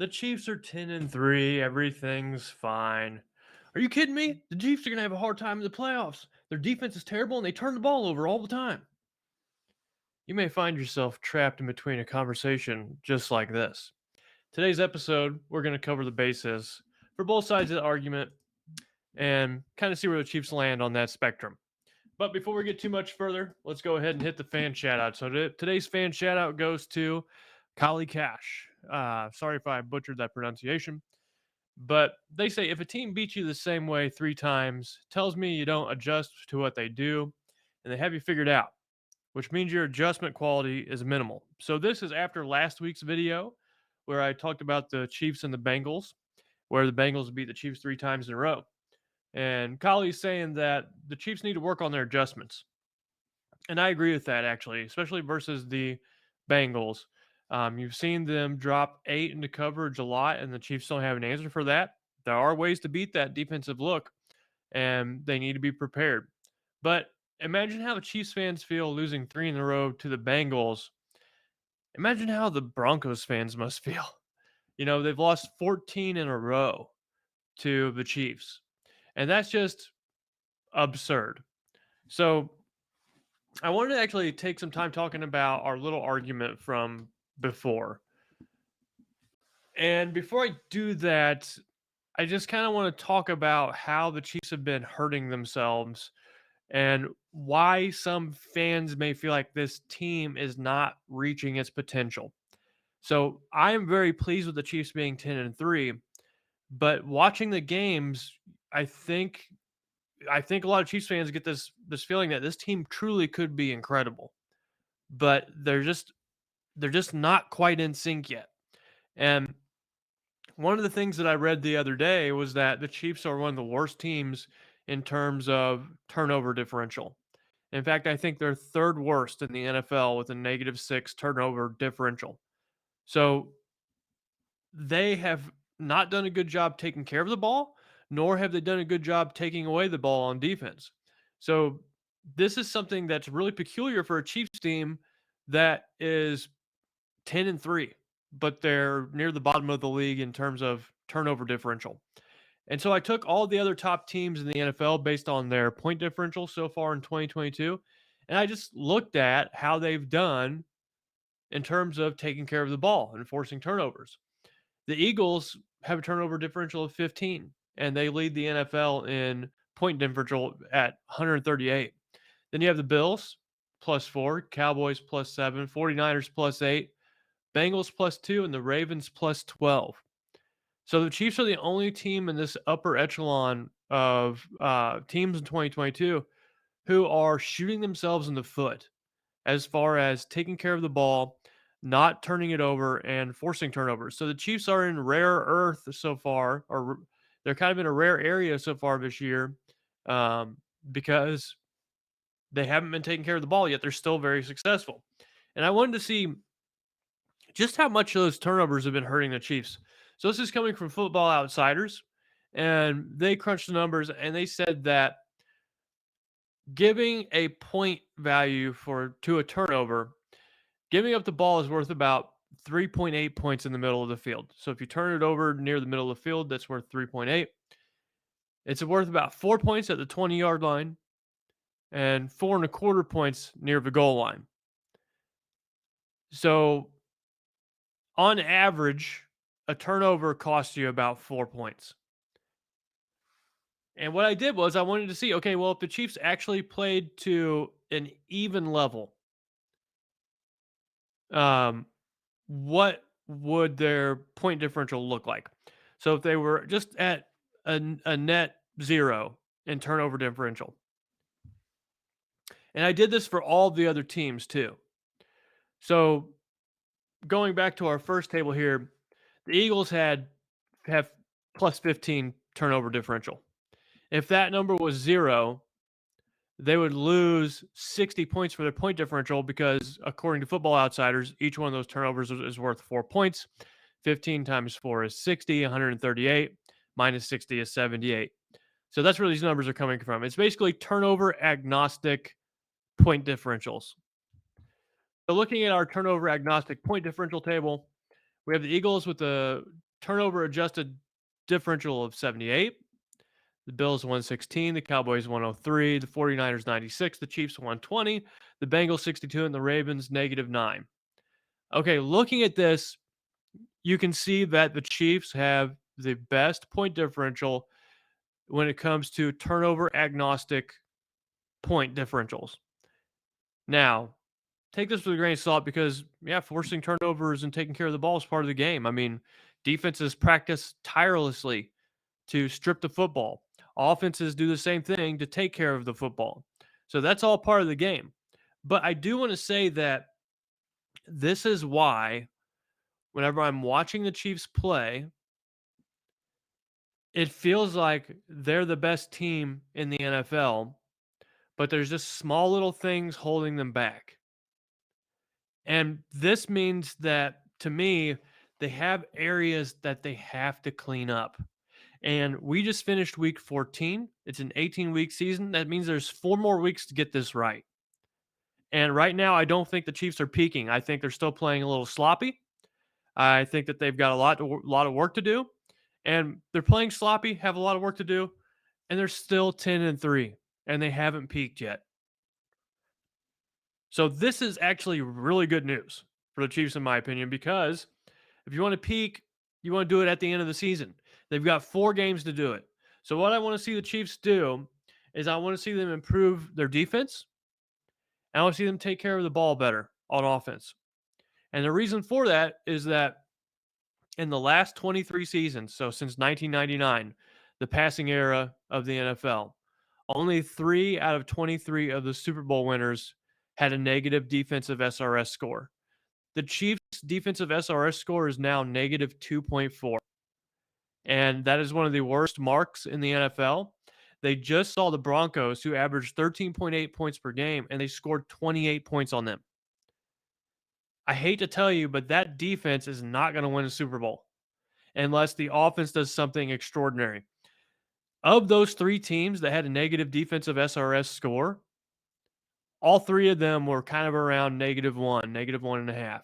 The Chiefs are 10-3. Everything's fine. Are you kidding me? The Chiefs are going to have a hard time in the playoffs. Their defense is terrible and they turn the ball over all the time. You may find yourself trapped in between a conversation just like this. Today's episode, we're going to cover the bases for both sides of the argument and kind of see where the Chiefs land on that spectrum. But before we get too much further, let's go ahead and hit the fan shout out. So today's fan shout out goes to Kali Cash. Sorry if I butchered that pronunciation. But they say if a team beats you the same way 3 times, tells me you don't adjust to what they do, and they have you figured out, which means your adjustment quality is minimal. So this is after last week's video where I talked about the Chiefs and the Bengals, where the Bengals beat the Chiefs 3 times in a row. And Kali's saying that the Chiefs need to work on their adjustments. And I agree with that, actually, especially versus the Bengals. You've seen them drop 8 into coverage a lot, and the Chiefs don't have an answer for that. There are ways to beat that defensive look, and they need to be prepared. But imagine how the Chiefs fans feel losing 3 in a row to the Bengals. Imagine how the Broncos fans must feel. You know, they've lost 14 in a row to the Chiefs, and that's just absurd. So I wanted to actually take some time talking about our little argument from before. And before I do that, I just kind of want to talk about how the Chiefs have been hurting themselves and why some fans may feel like this team is not reaching its potential. So I am very pleased with the Chiefs being 10-3, but watching the games, I think I think a lot of Chiefs fans get this feeling that this team truly could be incredible, but they're just not quite in sync yet. And one of the things that I read the other day was that the Chiefs are one of the worst teams in terms of turnover differential. In fact, I think they're third worst in the NFL with a -6 turnover differential. So they have not done a good job taking care of the ball, nor have they done a good job taking away the ball on defense. So this is something that's really peculiar for a Chiefs team that is 10-3, but they're near the bottom of the league in terms of turnover differential. And so I took all the other top teams in the NFL based on their point differential so far in 2022, and I just looked at how they've done in terms of taking care of the ball and forcing turnovers. The Eagles have a turnover differential of 15, and they lead the NFL in point differential at 138. Then you have the Bills +4, Cowboys +7, 49ers +8, Bengals +2, and the Ravens +12. So the Chiefs are the only team in this upper echelon of teams in 2022 who are shooting themselves in the foot as far as taking care of the ball, not turning it over, and forcing turnovers. So the Chiefs are in rare earth so far, or they're kind of in a rare area so far this year um, because they haven't been taking care of the ball yet. They're still very successful. And I wanted to see just how much those turnovers have been hurting the Chiefs. So this is coming from Football Outsiders, and they crunched the numbers and they said that giving a point value for to a turnover, giving up the ball is worth about 3.8 points in the middle of the field. So if you turn it over near the middle of the field, that's worth 3.8. It's worth about 4 points at the 20-yard line and 4.25 points near the goal line. So on average, a turnover costs you about 4 points. And what I did was I wanted to see, okay, well, if the Chiefs actually played to an even level, um, what would their point differential look like? So if they were just at a net zero in turnover differential, and I did this for all the other teams too. So going back to our first table here, the Eagles have +15 turnover differential. If that number was zero, they would lose 60 points for their point differential because, according to Football Outsiders, each one of those turnovers is worth 4 points. 15 times 4 is 60, 138, minus 60 is 78. So that's where these numbers are coming from. It's basically turnover agnostic point differentials. So looking at our turnover agnostic point differential table, we have the Eagles with the turnover adjusted differential of 78. The Bills 116, the Cowboys 103, the 49ers 96, the Chiefs 120, the Bengals 62, and the Ravens -9. Okay, looking at this, you can see that the Chiefs have the best point differential when it comes to turnover agnostic point differentials. Now, take this with a grain of salt because, yeah, forcing turnovers and taking care of the ball is part of the game. I mean, defenses practice tirelessly to strip the football. Offenses do the same thing to take care of the football. So that's all part of the game. But I do want to say that this is why, whenever I'm watching the Chiefs play, it feels like they're the best team in the NFL, but there's just small little things holding them back. And this means that to me, they have areas that they have to clean up. And we just finished week 14. It's an 18-week season. That means there's 4 more weeks to get this right. And right now, I don't think the Chiefs are peaking. I think they're still playing a little sloppy. I think that they've got a lot of work to do, and they're playing sloppy, have a lot of work to do, and they're still 10-3, and they haven't peaked yet. So this is actually really good news for the Chiefs, in my opinion, because if you want to peak, you want to do it at the end of the season. They've got 4 games to do it. So what I want to see the Chiefs do is I want to see them improve their defense. And I want to see them take care of the ball better on offense. And the reason for that is that in the last 23 seasons, so since 1999, the passing era of the NFL, only 3 out of 23 of the Super Bowl winners had a negative defensive SRS score. The Chiefs' defensive SRS score is now negative 2.4, and that is one of the worst marks in the NFL. They just saw the Broncos, who averaged 13.8 points per game, and they scored 28 points on them. I hate to tell you, but that defense is not going to win a Super Bowl unless the offense does something extraordinary. Of those 3 teams that had a negative defensive SRS score, all 3 of them were kind of around -1, -1.5.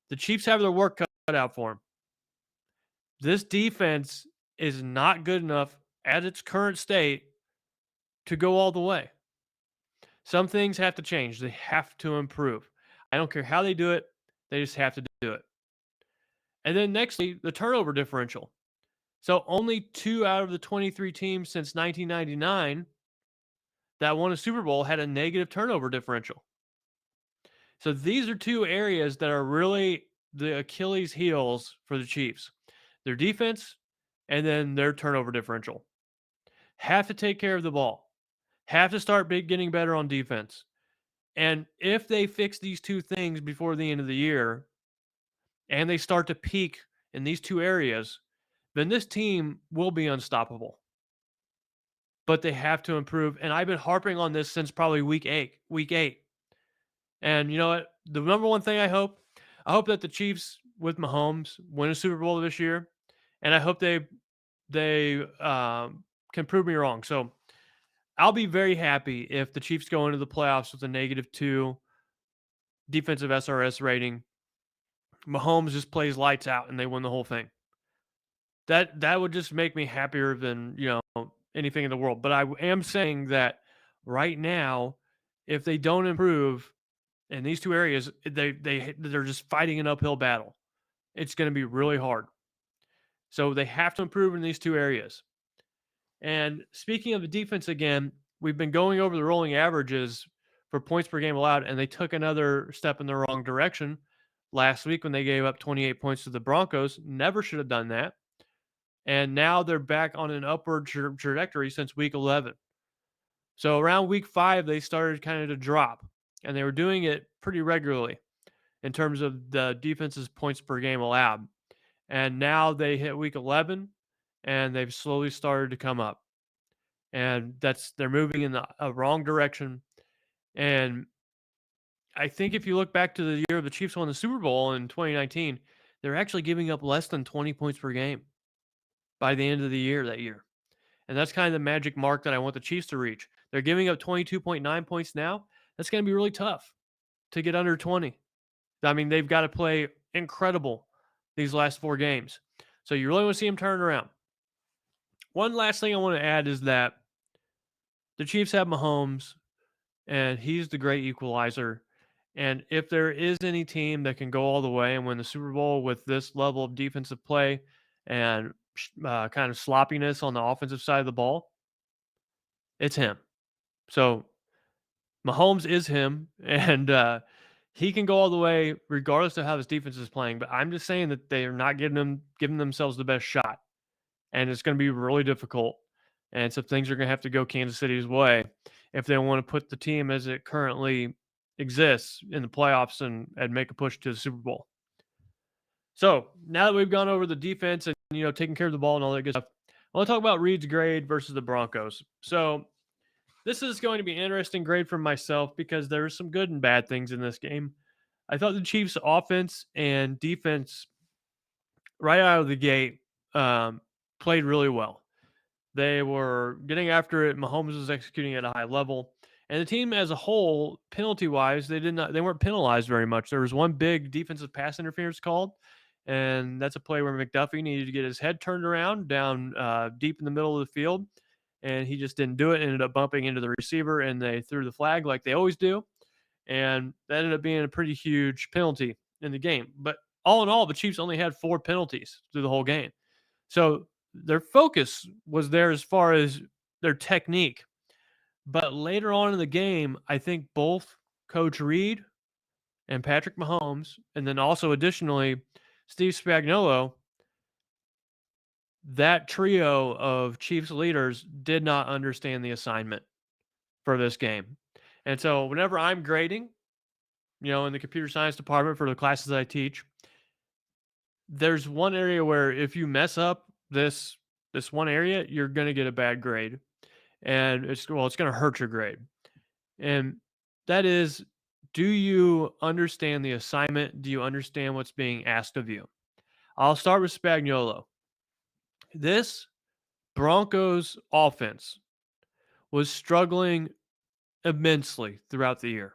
The Chiefs have their work cut out for them. This defense is not good enough at its current state to go all the way. Some things have to change. They have to improve. I don't care how they do it. They just have to do it. And then nextly, the turnover differential. So only 2 out of the 23 teams since 1999 that won a Super Bowl had a negative turnover differential. So these are 2 areas that are really the Achilles heels for the Chiefs. Their defense and then their turnover differential. Have to take care of the ball. Have to start getting better on defense. And if they fix these 2 things before the end of the year and they start to peak in these 2 areas, then this team will be unstoppable. But they have to improve, and I've been harping on this since probably week 8. Week 8. And you know what? The number one thing I hope that the Chiefs with Mahomes win a Super Bowl this year, and I hope they can prove me wrong. So I'll be very happy if the Chiefs go into the playoffs with a -2 defensive SRS rating. Mahomes just plays lights out and they win the whole thing. That would just make me happier than, anything in the world. But I am saying that right now, if they don't improve in these 2 areas, they're just fighting an uphill battle. It's going to be really hard. So they have to improve in these 2 areas. And speaking of the defense again, we've been going over the rolling averages for points per game allowed, and they took another step in the wrong direction last week when they gave up 28 points to the Broncos. Never should have done that. And now they're back on an upward trajectory since week 11. So around week 5, they started kind of to drop, and they were doing it pretty regularly in terms of the defense's points per game allowed. And now they hit week 11, and they've slowly started to come up. And they're moving in the wrong direction. And I think if you look back to the year the Chiefs won the Super Bowl in 2019, they're actually giving up less than 20 points per game by the end of the year that year. And that's kind of the magic mark that I want the Chiefs to reach. They're giving up 22.9 points now. That's going to be really tough to get under 20. I mean, they've got to play incredible these last 4 games. So you really want to see him turn around. One last thing I want to add is that the Chiefs have Mahomes, and he's the great equalizer. And if there is any team that can go all the way and win the Super Bowl with this level of defensive play and kind of sloppiness on the offensive side of the ball, it's him. So Mahomes is him, and he can go all the way regardless of how this defense is playing. But I'm just saying that they are not giving themselves the best shot, and it's going to be really difficult. And some things are going to have to go Kansas City's way if they want to put the team as it currently exists in the playoffs and make a push to the Super Bowl. So now that we've gone over the defense and taking care of the ball and all that good stuff, I want to talk about Reed's grade versus the Broncos. So this is going to be an interesting grade for myself because there are some good and bad things in this game. I thought the Chiefs' offense and defense right out of the gate played really well. They were getting after it. Mahomes was executing at a high level. And the team as a whole, penalty wise, they weren't penalized very much. There was one big defensive pass interference called, and that's a play where McDuffie needed to get his head turned around down deep in the middle of the field, and he just didn't do it. Ended up bumping into the receiver, and they threw the flag like they always do, and that ended up being a pretty huge penalty in the game. But all in all, the Chiefs only had 4 penalties through the whole game. So their focus was there as far as their technique. But later on in the game, I think both Coach Reed and Patrick Mahomes, and then also additionally Steve Spagnuolo, that trio of Chiefs leaders did not understand the assignment for this game. And so whenever I'm grading, in the computer science department for the classes I teach, there's one area where if you mess up this one area, you're going to get a bad grade. And it's going to hurt your grade. And that is, do you understand the assignment? Do you understand what's being asked of you? I'll start with Spagnuolo. This Broncos offense was struggling immensely throughout the year.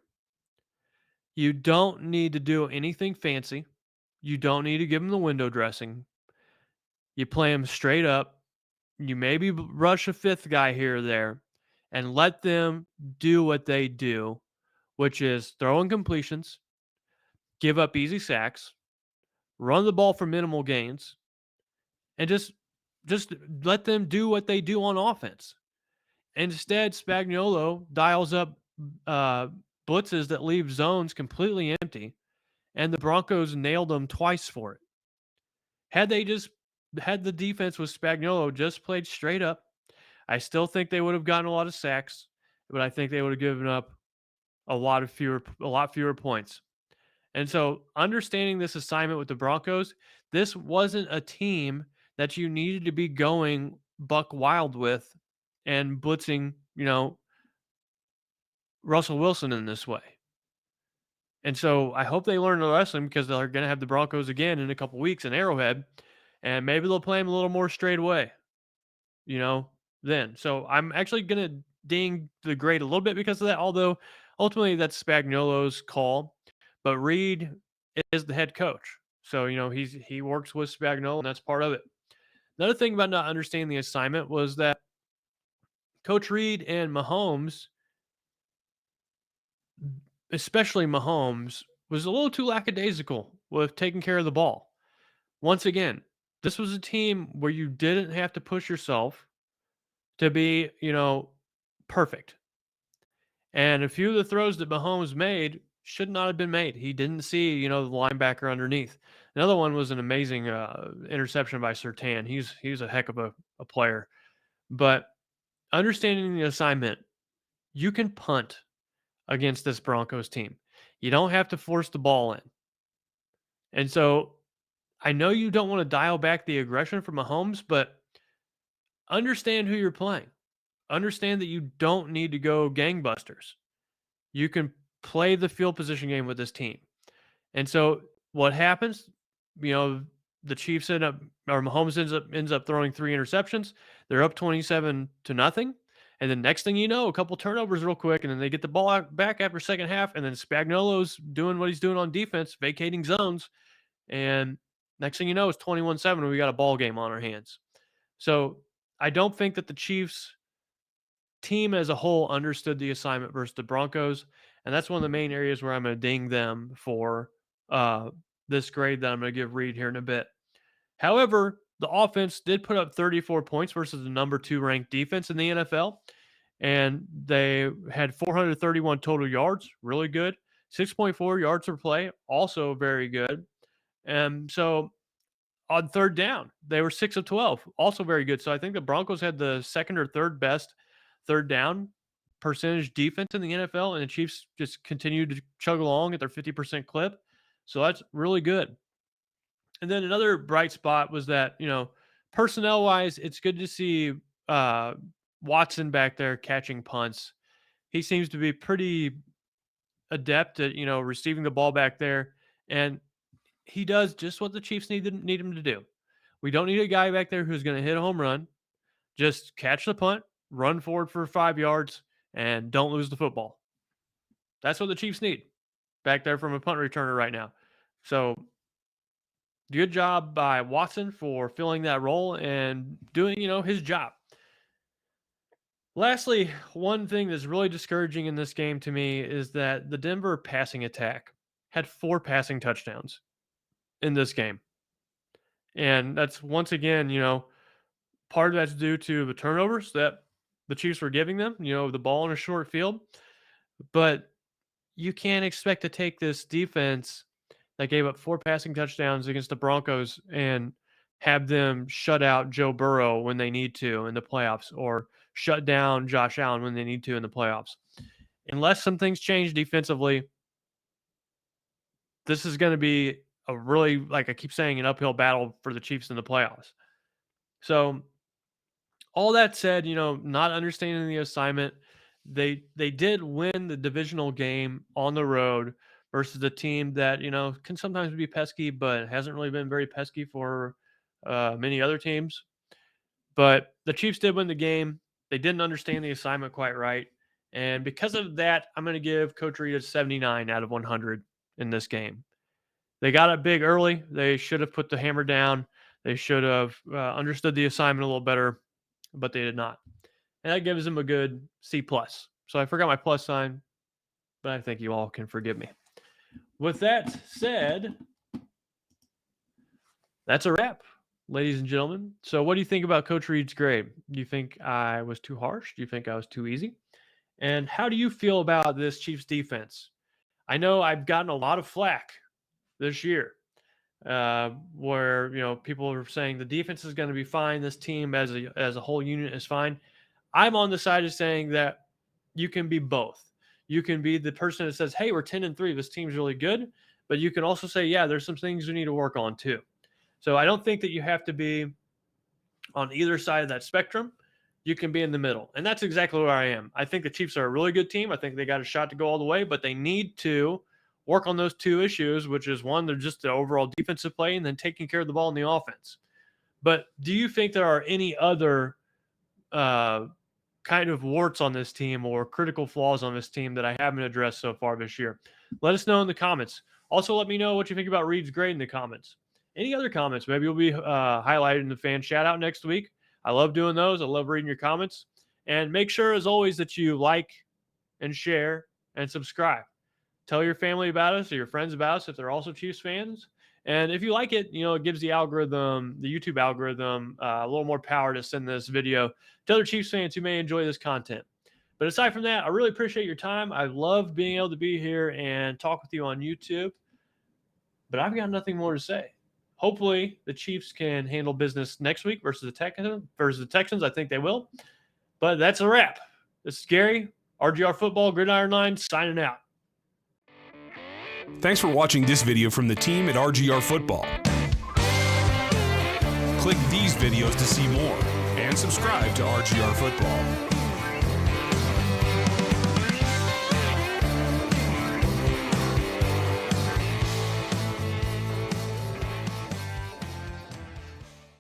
You don't need to do anything fancy. You don't need to give them the window dressing. You play them straight up. You maybe rush a fifth guy here or there and let them do what they do, which is throwing completions, give up easy sacks, run the ball for minimal gains, and just let them do what they do on offense. Instead, Spagnuolo dials up uh, blitzes that leave zones completely empty, and the Broncos nailed them twice for it. Had they just had the defense with Spagnuolo just played straight up, I still think they would have gotten a lot of sacks, but I think they would have given up a lot fewer points. And so, understanding this assignment with the Broncos, this wasn't a team that you needed to be going buck wild with and blitzing, Russell Wilson in this way. And so, I hope they learn the lesson because they're going to have the Broncos again in a couple weeks in Arrowhead, and maybe they'll play them a little more straight away, you know, then. So, I'm actually going to ding the grade a little bit because of that, although ultimately that's Spagnuolo's call. But Reed is the head coach. So, he works with Spagnuolo, and that's part of it. Another thing about not understanding the assignment was that Coach Reed and Mahomes, especially Mahomes, was a little too lackadaisical with taking care of the ball. Once again, this was a team where you didn't have to push yourself to be, perfect. And a few of the throws that Mahomes made should not have been made. He didn't see, the linebacker underneath. Another one was an amazing interception by Surtain. He's a heck of a player. But understanding the assignment, you can punt against this Broncos team. You don't have to force the ball in. And so I know you don't want to dial back the aggression from Mahomes, but understand who you're playing. Understand that you don't need to go gangbusters. You can play the field position game with this team. And so what happens? The Chiefs Mahomes ends up throwing 3 interceptions. They're up 27-0. And then next thing you know, a couple turnovers real quick, and then they get the ball back after second half, and then Spagnuolo's doing what he's doing on defense, vacating zones, and Next thing you know, it's 21-7 and we got a ball game on our hands. So I don't think that the Chiefs team as a whole understood the assignment versus the Broncos, and that's one of the main areas where I'm going to ding them for uh, this grade that I'm going to give Reed here in a bit. However, the offense did put up 34 points versus the number 2 ranked defense in the NFL, and they had 431 total yards, really good. 6.4 yards per play, also very good. And so on third down, they were 6 of 12, also very good. So I think the Broncos had the second or third best third down percentage defense in the NFL, and the Chiefs just continued to chug along at their 50% clip. So that's really good. And then another bright spot was that, personnel wise, it's good to see uh, Watson back there catching punts. He seems to be pretty adept at, receiving the ball back there. And he does just what the Chiefs need him to do. We don't need a guy back there who's going to hit a home run. Just catch the punt, run forward for 5 yards, and don't lose the football. That's what the Chiefs need back there from a punt returner right now. So good job by Watson for filling that role and doing, his job. Lastly, one thing that's really discouraging in this game to me is that the Denver passing attack had 4 passing touchdowns in this game. And that's once again, part of that's due to the turnovers that the Chiefs were giving them, the ball in a short field. But you can't expect to take this defense that gave up 4 passing touchdowns against the Broncos and have them shut out Joe Burrow when they need to in the playoffs, or shut down Josh Allen when they need to in the playoffs. Unless some things change defensively, this is going to be a really, like I keep saying, an uphill battle for the Chiefs in the playoffs. So all that said, not understanding the assignment, they did win the divisional game on the road versus a team that, can sometimes be pesky, but hasn't really been very pesky for many other teams. But the Chiefs did win the game. They didn't understand the assignment quite right. And because of that, I'm going to give Coach Reed a 79 out of 100 in this game. They got it big early. They should have put the hammer down. They should have understood the assignment a little better, but they did not. And that gives them a good C+. So I forgot my plus sign, but I think you all can forgive me. With that said, that's a wrap, ladies and gentlemen. So what do you think about Coach Reed's grade? Do you think I was too harsh? Do you think I was too easy? And how do you feel about this Chiefs defense? I know I've gotten a lot of flack this year where, people are saying the defense is going to be fine. This team as a whole unit is fine. I'm on the side of saying that you can be both. You can be the person that says, hey, we're 10-3. This team's really good. But you can also say, yeah, there's some things we need to work on too. So I don't think that you have to be on either side of that spectrum. You can be in the middle. And that's exactly where I am. I think the Chiefs are a really good team. I think they got a shot to go all the way, but they need to work on those 2 issues, which is one, they're just the overall defensive play, and then taking care of the ball in the offense. But do you think there are any other kind of warts on this team or critical flaws on this team that I haven't addressed so far this year? Let us know in the comments. Also, let me know what you think about Reed's grade in the comments. Any other comments? Maybe you'll be highlighted in the fan shout out next week. I love doing those. I love reading your comments. And make sure, as always, that you like and share and subscribe. Tell your family about us or your friends about us if they're also Chiefs fans. And if you like it, it gives the YouTube algorithm, a little more power to send this video to other Chiefs fans who may enjoy this content. But aside from that, I really appreciate your time. I love being able to be here and talk with you on YouTube. But I've got nothing more to say. Hopefully, the Chiefs can handle business next week versus the Texans. I think they will. But that's a wrap. This is Gary, RGR Football, Gridiron Line, signing out. Thanks for watching this video from the team at RGR Football. Click these videos to see more and subscribe to RGR Football.